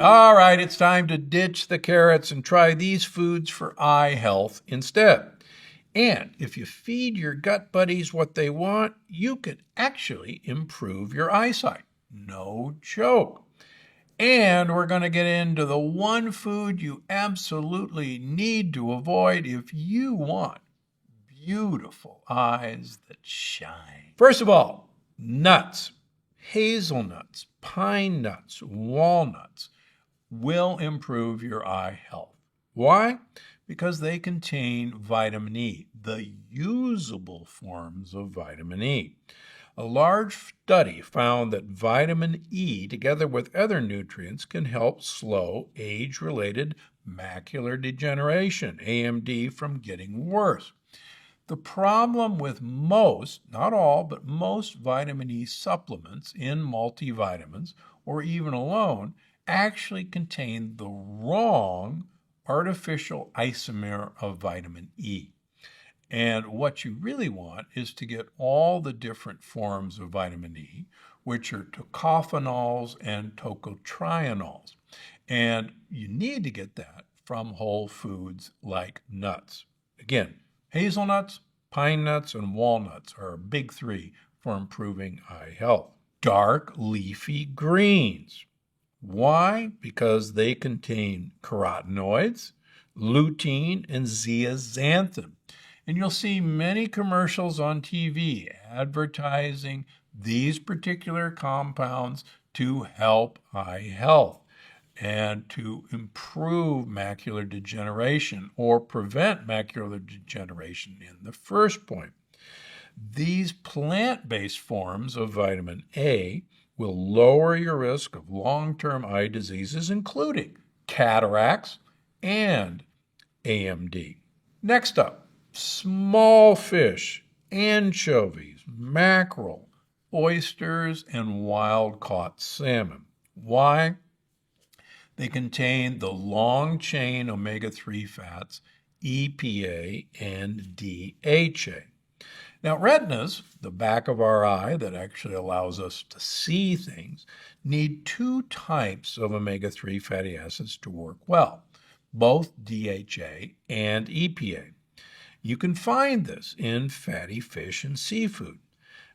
All right, it's time to ditch the carrots and try these foods for eye health instead. And if you feed your gut buddies what they want, you could actually improve your eyesight. No joke. And we're going to get into the one food you absolutely need to avoid if you want beautiful eyes that shine. First of all, nuts. Hazelnuts, pine nuts, walnuts will improve your eye health. Why? Because they contain vitamin E, the usable forms of vitamin E. A large study found that vitamin E, together with other nutrients, can help slow age-related macular degeneration, AMD, from getting worse. The problem with most, not all, but most vitamin E supplements in multivitamins or even alone actually contain the wrong artificial isomer of vitamin E. And what you really want is to get all the different forms of vitamin E, which are tocophenols and tocotrienols. And you need to get that from whole foods like nuts. Again, hazelnuts, pine nuts, and walnuts are big three for improving eye health. Dark leafy greens. Why? Because they contain carotenoids, lutein, and zeaxanthin. And you'll see many commercials on TV advertising these particular compounds to help eye health and to improve macular degeneration or prevent macular degeneration in the first point. These plant-based forms of vitamin A will lower your risk of long-term eye diseases, including cataracts and AMD. Next up, small fish, anchovies, mackerel, oysters, and wild-caught salmon. Why? They contain the long-chain omega-3 fats, EPA and DHA. Now, retinas, the back of our eye that actually allows us to see things, need two types of omega-3 fatty acids to work well, both DHA and EPA. You can find this in fatty fish and seafood.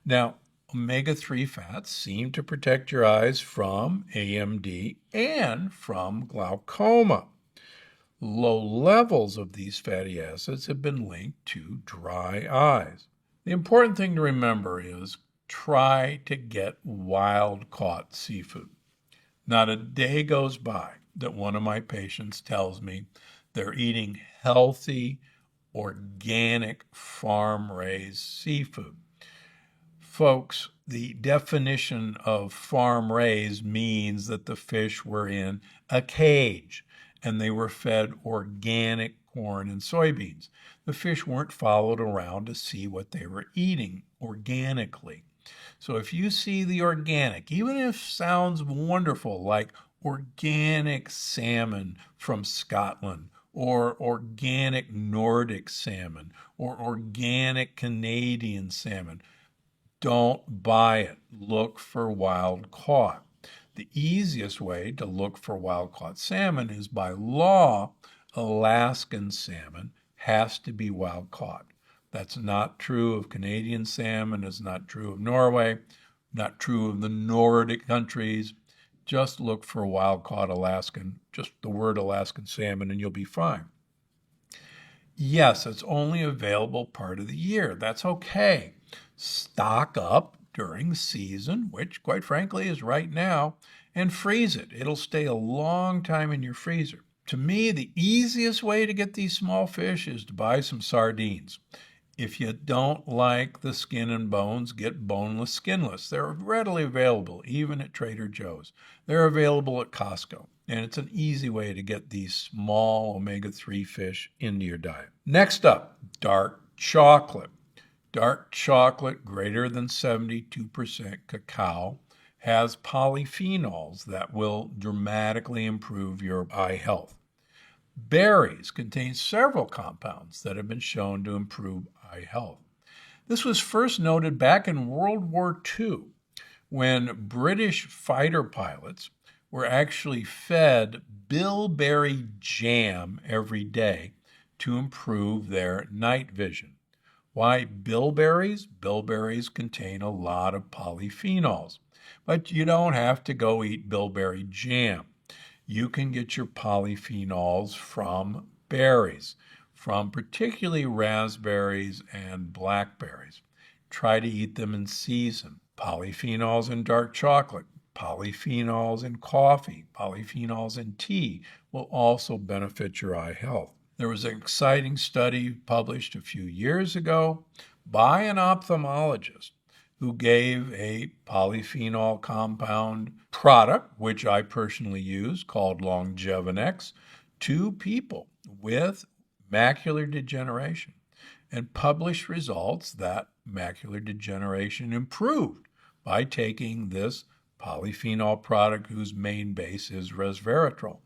Now, omega-3 fats seem to protect your eyes from AMD and from glaucoma. Low levels of these fatty acids have been linked to dry eyes. The important thing to remember is try to get wild-caught seafood. Not a day goes by that one of my patients tells me they're eating healthy, organic, farm-raised seafood. Folks, the definition of farm-raised means that the fish were in a cage and they were fed organic corn and soybeans. The fish weren't followed around to see what they were eating organically. So if you see the organic, even if it sounds wonderful, like organic salmon from Scotland, or organic Nordic salmon, or organic Canadian salmon, don't buy it. Look for wild caught. The easiest way to look for wild caught salmon is by law, Alaskan salmon has to be wild caught. That's not true of Canadian salmon. It's not true of Norway, not true of the Nordic countries. Just look for wild caught Alaskan, just the word Alaskan salmon, and you'll be fine. Yes, it's only available part of the year. That's okay. Stock up during season, which quite frankly is right now, and freeze it. It'll stay a long time in your freezer. To me, the easiest way to get these small fish is to buy some sardines. If you don't like the skin and bones, get boneless, skinless. They're readily available, even at Trader Joe's. They're available at Costco, and it's an easy way to get these small omega-3 fish into your diet. Next up, dark chocolate. Dark chocolate greater than 72% cacao has polyphenols that will dramatically improve your eye health. Berries contain several compounds that have been shown to improve eye health. This was first noted back in World War II when British fighter pilots were actually fed bilberry jam every day to improve their night vision. Why bilberries? Bilberries contain a lot of polyphenols, but you don't have to go eat bilberry jam. You can get your polyphenols from berries, from particularly raspberries and blackberries. Try to eat them in season. Polyphenols in dark chocolate, polyphenols in coffee, polyphenols in tea will also benefit your eye health. There was an exciting study published a few years ago by an ophthalmologist who gave a polyphenol compound product, which I personally use, called Longevinex, to people with macular degeneration and published results that macular degeneration improved by taking this polyphenol product whose main base is resveratrol.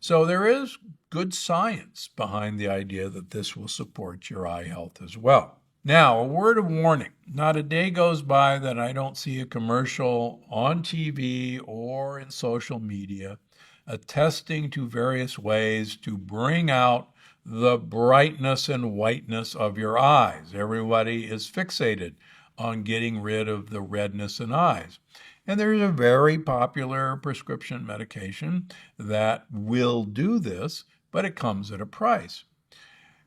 So there is good science behind the idea that this will support your eye health as well. Now, a word of warning. Not a day goes by that I don't see a commercial on TV or in social media attesting to various ways to bring out the brightness and whiteness of your eyes. Everybody is fixated on getting rid of the redness in eyes. And there's a very popular prescription medication that will do this, but it comes at a price.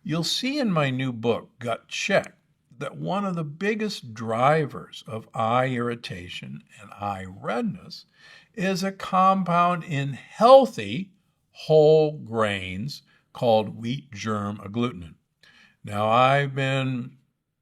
You'll see in my new book, Gut Check, that one of the biggest drivers of eye irritation and eye redness is a compound in healthy whole grains called wheat germ agglutinin. Now, I've been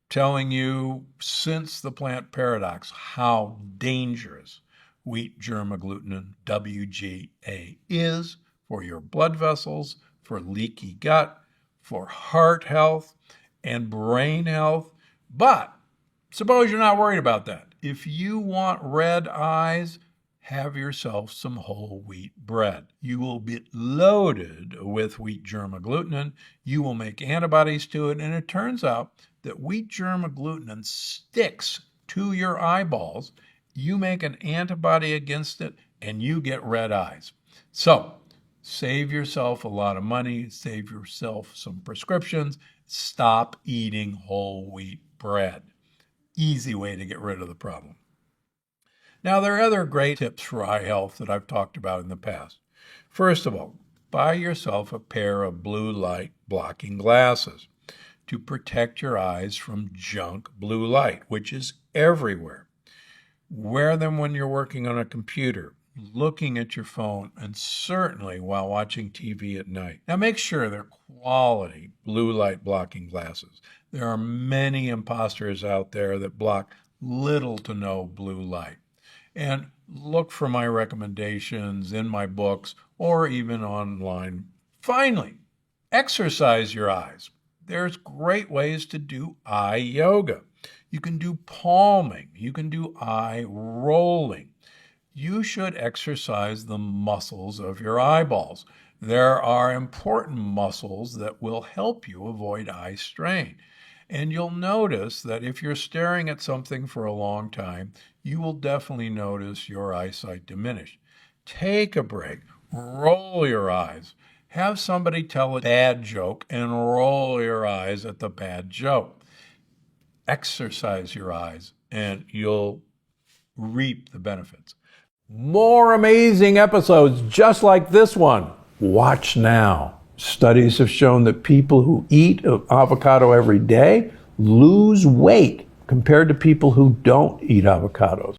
telling you since the plant paradox how dangerous wheat germ agglutinin, WGA, is for your blood vessels, for leaky gut, for heart health, and brain health. But suppose you're not worried about that. If you want red eyes, have yourself some whole wheat bread. You will be loaded with wheat germ agglutinin. You will make antibodies to it, and it turns out that wheat germ agglutinin sticks to your eyeballs. You make an antibody against it, and you get red eyes. So save yourself a lot of money, save yourself some prescriptions, stop eating whole wheat bread. Easy way to get rid of the problem. Now, there are other great tips for eye health that I've talked about in the past. First of all, buy yourself a pair of blue light blocking glasses to protect your eyes from junk blue light, which is everywhere. Wear them when you're working on a computer, looking at your phone, and certainly while watching TV at night. Now, make sure they're quality blue light blocking glasses. There are many imposters out there that block little to no blue light. And look for my recommendations in my books or even online. Finally, exercise your eyes. There's great ways to do eye yoga. You can do palming. You can do eye rolling. You should exercise the muscles of your eyeballs. There are important muscles that will help you avoid eye strain. And you'll notice that if you're staring at something for a long time, you will definitely notice your eyesight diminish. Take a break. Roll your eyes. Have somebody tell a bad joke and roll your eyes at the bad joke. Exercise your eyes and you'll reap the benefits. More amazing episodes just like this one. Watch now. Studies have shown that people who eat avocado every day lose weight compared to people who don't eat avocados.